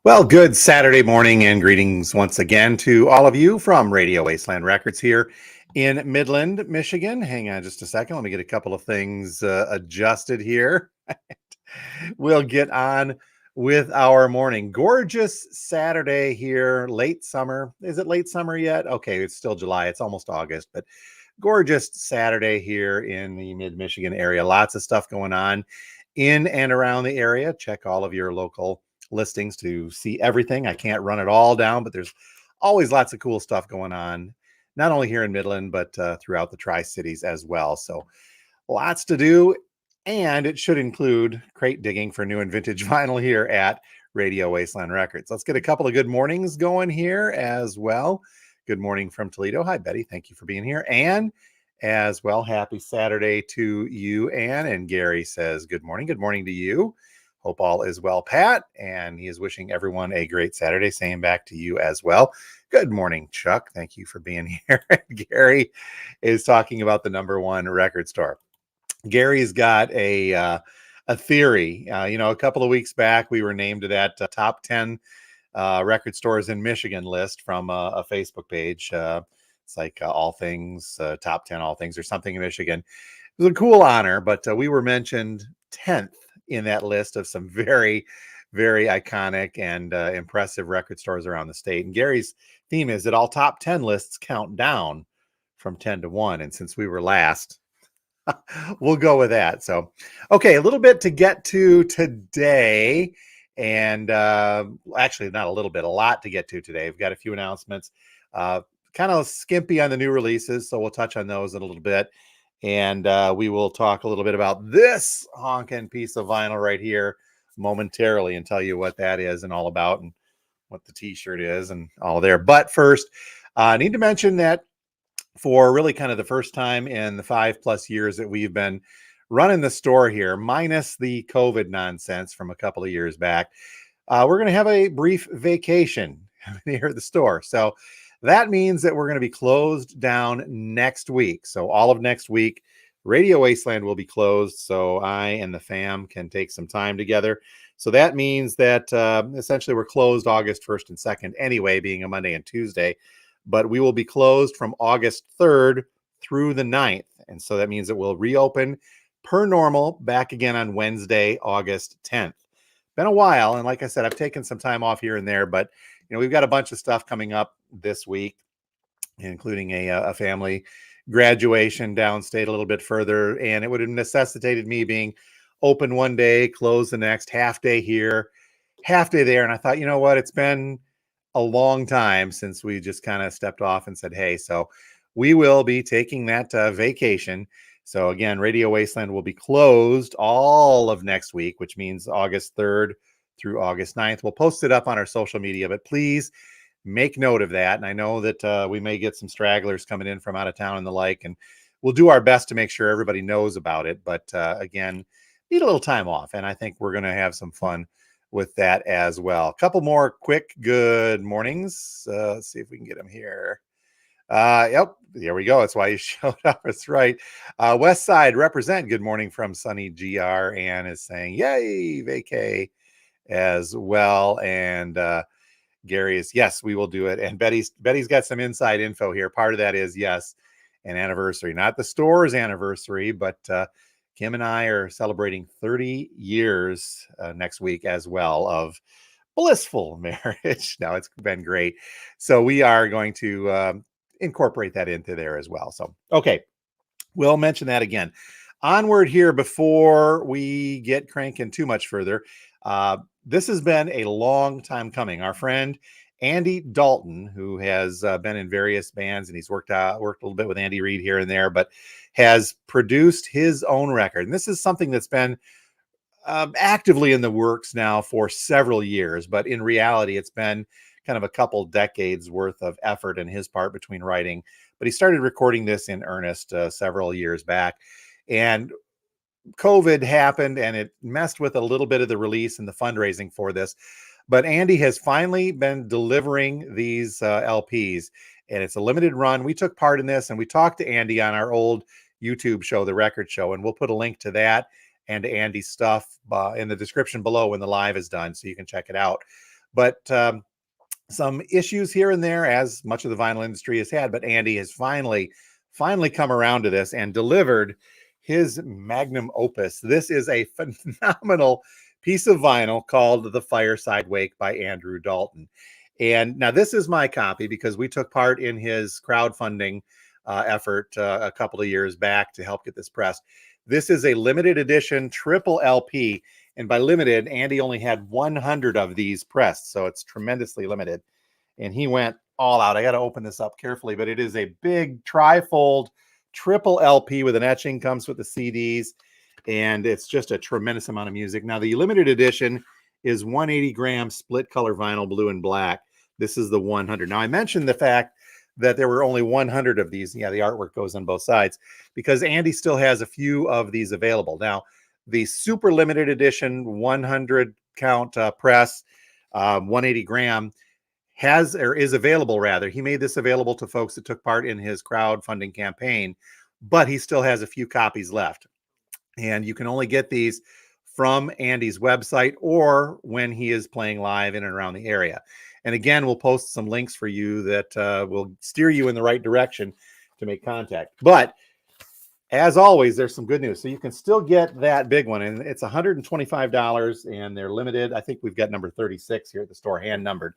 Well, good Saturday morning and greetings once again to all of you from Radio Wasteland Records here in Midland, Michigan. Hang on just a second. Let me get a couple of things adjusted here. We'll get on with our morning. Gorgeous Saturday here, late summer. Is it late summer yet? Okay, it's still July. It's almost August, but gorgeous Saturday here in the mid-Michigan area. Lots of stuff going on in and around the area. Check all of your local listings to see everything. I can't run it all down, but there's always lots of cool stuff going on, not only here in Midland, but throughout the Tri-Cities as well. So lots to do, and it should include crate digging for new and vintage vinyl here at Radio Wasteland Records. Let's get a couple of good mornings going here as well. Good morning from Toledo. Hi, Betty. Thank you for being here. And as well, happy Saturday to you, Ann. And Gary says, good morning. Good morning to you. Hope all is well, Pat. And he is wishing everyone a great Saturday. Same back to you as well. Good morning, Chuck. Thank you for being here. Gary is talking about the #1 record store. Gary's got a theory. A couple of weeks back, we were named to that top 10 record stores in Michigan list from a Facebook page. It's like all things, top 10 all things or something in Michigan. It was a cool honor, but we were mentioned 10th in that list of some very, very iconic and impressive record stores around the state. And Gary's theme is that all top 10 lists count down from 10 to 1. And since we were last, we'll go with that. So, okay, a little bit to get to today. And actually, not a little bit, a lot to get to today. We've got a few announcements, kind of skimpy on the new releases. So we'll touch on those in a little bit. And we will talk a little bit about this honking piece of vinyl right here momentarily and tell you what that is and all about and what the t-shirt is and all there. But first, I need to mention that for really kind of the first time in the 5+ years that we've been running the store here, minus the COVID nonsense from a couple of years back, we're going to have a brief vacation here at the store. So that means that we're going to be closed down next week. So all of next week, Radio Wasteland will be closed. So I and the fam can take some time together. So that means that essentially we're closed August 1st and 2nd anyway, being a Monday and Tuesday. But we will be closed from August 3rd through the 9th. And so that means that we'll reopen per normal back again on Wednesday, August 10th. Been a while. And like I said, I've taken some time off here and there, but we've got a bunch of stuff coming up this week, including a family graduation downstate a little bit further. And it would have necessitated me being open one day, close the next, half day here, half day there. And I thought, you know what, it's been a long time since we just kind of stepped off and said, hey, so we will be taking that vacation. So again, Radio Wasteland will be closed all of next week, which means August 3rd through August 9th. We'll post it up on our social media, but please make note of that. And I know that we may get some stragglers coming in from out of town and the like, and we'll do our best to make sure everybody knows about it. But again, need a little time off. And I think we're going to have some fun with that as well. A couple more quick good mornings. Let's see if we can get them here. Yep, there we go. That's why you showed up. That's right. West Side represent. Good morning from Sunny GR. Ann is saying, yay, vacay as well. And Gary is, yes, we will do it. And Betty's got some inside info here. Part of that is, yes, an anniversary, not the store's anniversary, but Kim and I are celebrating 30 years next week as well of blissful marriage. Now, it's been great. So we are going to incorporate that into there as well. So, okay, we'll mention that again. Onward here before we get cranking too much further. This has been a long time coming. Our friend Andy Dalton, who has been in various bands, and he's worked a little bit with Andy Reid here and there, but has produced his own record. And this is something that's been actively in the works now for several years, but in reality, it's been kind of a couple decades worth of effort in his part between writing. But he started recording this in earnest several years back. And COVID happened and it messed with a little bit of the release and the fundraising for this. But Andy has finally been delivering these LPs, and it's a limited run. We took part in this, and we talked to Andy on our old YouTube show, The Record Show, and we'll put a link to that and to Andy's stuff in the description below when the live is done, so you can check it out. But some issues here and there, as much of the vinyl industry has had. But Andy has finally come around to this and delivered his magnum opus. This is a phenomenal piece of vinyl called The Fireside Wake by Andrew Dalton. And now this is my copy because we took part in his crowdfunding effort a couple of years back to help get this pressed. This is a limited edition triple LP. And by limited, Andy only had 100 of these pressed. So it's tremendously limited. And he went all out. I got to open this up carefully, but it is a big trifold triple LP with an etching, comes with the CDs. And it's just a tremendous amount of music. Now, the limited edition is 180 gram split color vinyl, blue and black. This is the 100. Now, I mentioned the fact that there were only 100 of these. Yeah, the artwork goes on both sides because Andy still has a few of these available. Now, the super limited edition 100 count press, 180 gram has, or is available rather. He made this available to folks that took part in his crowdfunding campaign, but he still has a few copies left. And you can only get these from Andy's website or when he is playing live in and around the area. And again, we'll post some links for you that will steer you in the right direction to make contact. But as always, there's some good news. So you can still get that big one, and it's $125, and they're limited. I think we've got number 36 here at the store, hand numbered.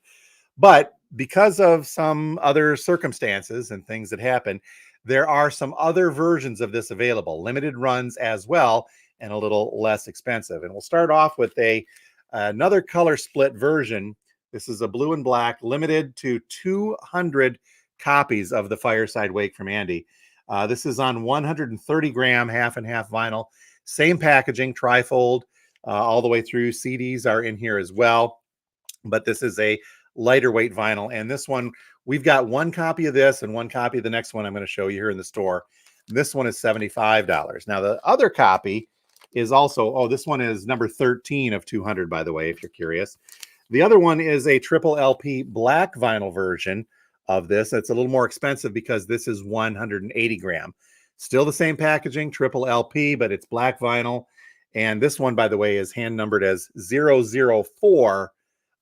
But because of some other circumstances and things that happen, there are some other versions of this available, limited runs as well, and a little less expensive. And we'll start off with another color split version. This is a blue and black, limited to 200 copies of the Fireside Wake from Andy. This is on 130 gram half and half vinyl, same packaging, trifold, all the way through. CDs are in here as well, but this is a lighter weight vinyl. And this one, we've got one copy of this and one copy of the next one I'm going to show you here in the store. This one is $75. Now, the other copy is also, this one is number 13 of 200, by the way, if you're curious. The other one is a triple LP black vinyl version of this. It's a little more expensive because this is 180 gram. Still the same packaging, triple LP, but it's black vinyl. And this one, by the way, is hand numbered as 004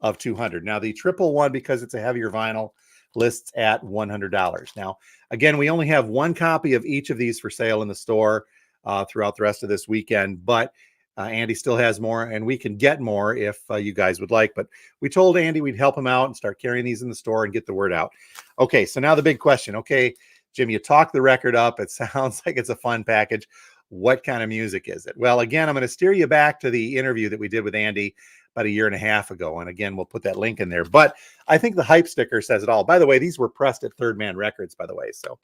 of 200. Now, the triple one, because it's a heavier vinyl, lists at $100. Now, again, we only have one copy of each of these for sale in the store throughout the rest of this weekend, but Andy still has more, and we can get more if you guys would like. But we told Andy we'd help him out and start carrying these in the store and get the word out. Okay, so now the big question. Okay, Jim, you talked the record up. It sounds like it's a fun package. What kind of music is it? Well, again, I'm going to steer you back to the interview that we did with Andy about a year and a half ago. And again, we'll put that link in there. But I think the hype sticker says it all. By the way, these were pressed at Third Man Records, by the way. So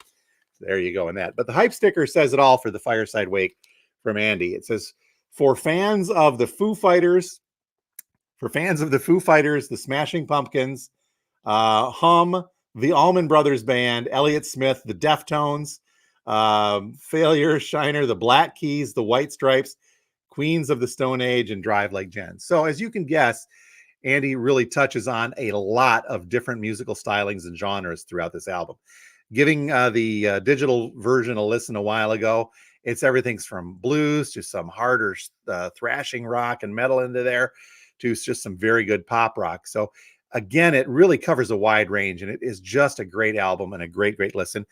there you go in that. But the hype sticker says it all for the Fireside Wake from Andy. It says, for fans of the Foo Fighters, the Smashing Pumpkins, Hum, the Allman Brothers Band, Elliott Smith, the Deftones, Failure, Shiner, the Black Keys, the White Stripes, Queens of the Stone Age, and Drive Like Jen. So as you can guess, Andy really touches on a lot of different musical stylings and genres throughout this album. Giving the digital version a listen a while ago, it's everything's from blues to some harder thrashing rock and metal into there to just some very good pop rock. So again, it really covers a wide range, and it is just a great album and a great, great listen.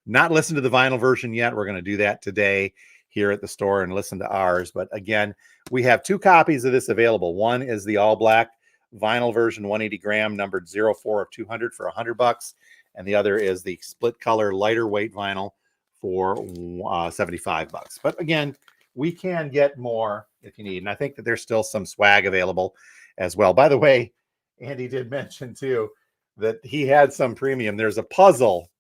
Not listened to the vinyl version yet. We're going to do that today here at the store and listen to ours. But again, we have two copies of this available. One is the all black vinyl version, 180 gram, numbered 04 of 200 for $100. And the other is the split color lighter weight vinyl for $75. But again, we can get more if you need. And I think that there's still some swag available as well. By the way, Andy did mention too that he had some premium. There's a puzzle,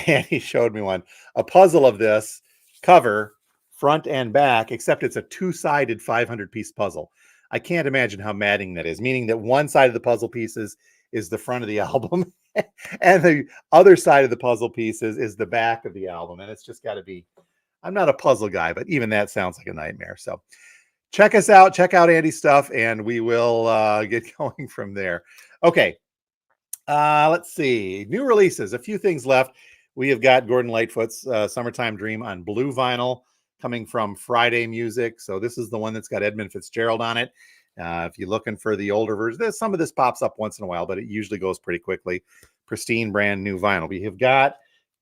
and he showed me one, a puzzle of this cover, front and back, except it's a two-sided 500-piece puzzle. I can't imagine how maddening that is, meaning that one side of the puzzle pieces is the front of the album and the other side of the puzzle pieces is the back of the album. And it's just got to be, I'm not a puzzle guy, but even that sounds like a nightmare. So check us out, check out Andy's stuff, and we will get going from there. Okay. Let's see. New releases, a few things left. We have got Gordon Lightfoot's Summertime Dream on blue vinyl coming from Friday Music. So this is the one that's got Edmund Fitzgerald on it. If you're looking for the older version, some of this pops up once in a while, but it usually goes pretty quickly. Pristine, brand new vinyl. We have got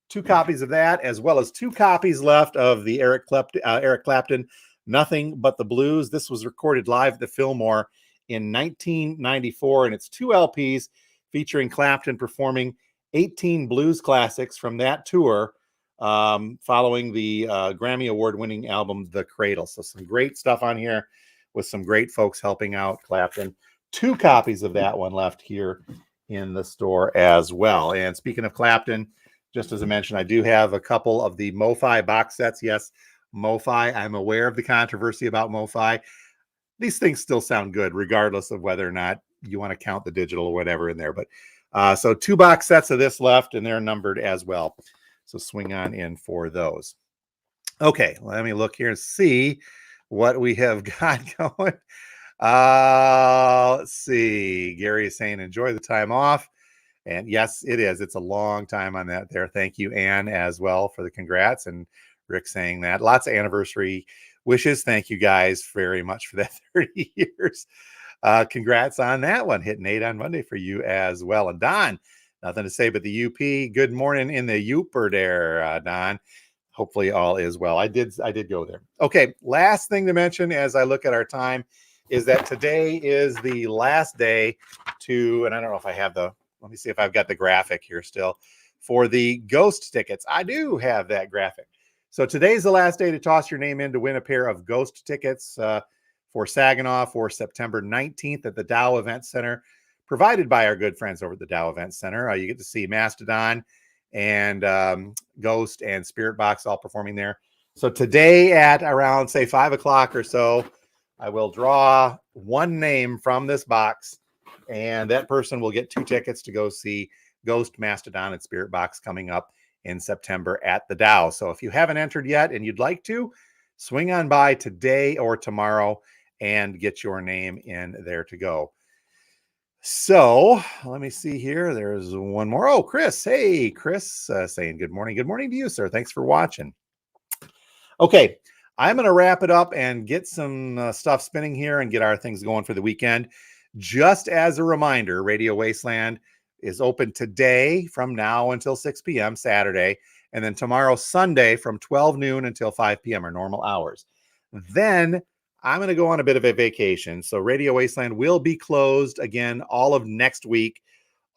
2 copies of that, as well as 2 copies left of the Eric Clapton, Nothing But the Blues. This was recorded live at the Fillmore in 1994, and it's 2 LPs featuring Clapton performing 18 blues classics from that tour, following the Grammy Award-winning album, The Cradle. So some great stuff on here with some great folks helping out Clapton. 2 copies of that one left here in the store as well. And speaking of Clapton, just as I mentioned, I do have a couple of the MoFi box sets. Yes, MoFi. I'm aware of the controversy about MoFi. These things still sound good, regardless of whether or not you want to count the digital or whatever in there. But so 2 box sets of this left, and they're numbered as well. So swing on in for those. Okay, let me look here and see what we have got going. Let's see. Gary is saying, enjoy the time off. And yes, it is. It's a long time on that there. Thank you, Anne, as well, for the congrats. And Rick saying that. Lots of anniversary wishes. Thank you guys very much for that 30 years. Congrats on that one. Hitting 8 on Monday for you as well. And Don, nothing to say but the UP. Good morning in the Uper there, Don. Hopefully all is well. I did go there. Okay, last thing to mention as I look at our time is that today is the last day to, and I don't know if I have let me see if I've got the graphic here still, for the Ghost tickets. I do have that graphic. So today's the last day to toss your name in to win a pair of Ghost tickets for Saginaw for September 19th at the Dow Event Center, provided by our good friends over at the Dow Event Center. You get to see Mastodon and Ghost and Spirit Box all performing there. So today at around, say, 5 o'clock or so, I will draw one name from this box, and that person will get 2 tickets to go see Ghost, Mastodon, and Spirit Box coming up in September at the Dow. So if you haven't entered yet and you'd like to, swing on by today or tomorrow and get your name in there to go. So let me see here. There's one more. Oh, Chris. Hey, Chris, saying good morning. Good morning to you, sir. Thanks for watching. Okay, I'm going to wrap it up and get some stuff spinning here and get our things going for the weekend. Just as a reminder, Radio Wasteland is open today from now until 6 p.m. Saturday, and then tomorrow, Sunday, from 12 noon until 5 p.m. are normal hours. Then I'm going to go on a bit of a vacation. So Radio Wasteland will be closed again all of next week,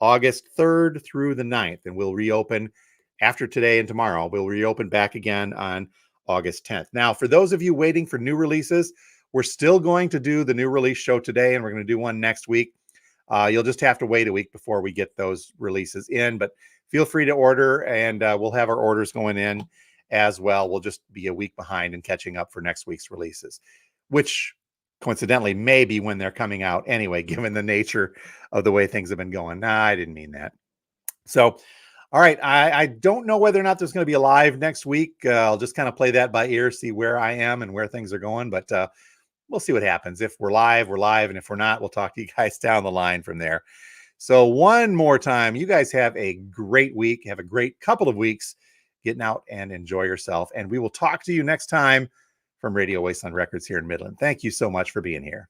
August 3rd through the 9th, and we'll reopen after today and tomorrow. We'll reopen back again on August 10th. Now, for those of you waiting for new releases, we're still going to do the new release show today, and we're going to do one next week. You'll just have to wait a week before we get those releases in, but feel free to order, and we'll have our orders going in as well. We'll just be a week behind and catching up for next week's releases, which coincidentally may be when they're coming out anyway, given the nature of the way things have been going. Nah, I didn't mean that. So, all right, I don't know whether or not there's going to be a live next week. I'll just kind of play that by ear, see where I am and where things are going, but we'll see what happens. If we're live, we're live. And if we're not, we'll talk to you guys down the line from there. So one more time, you guys have a great week. Have a great couple of weeks getting out and enjoy yourself. And we will talk to you next time from Radio Wasteland Records here in Midland. Thank you so much for being here.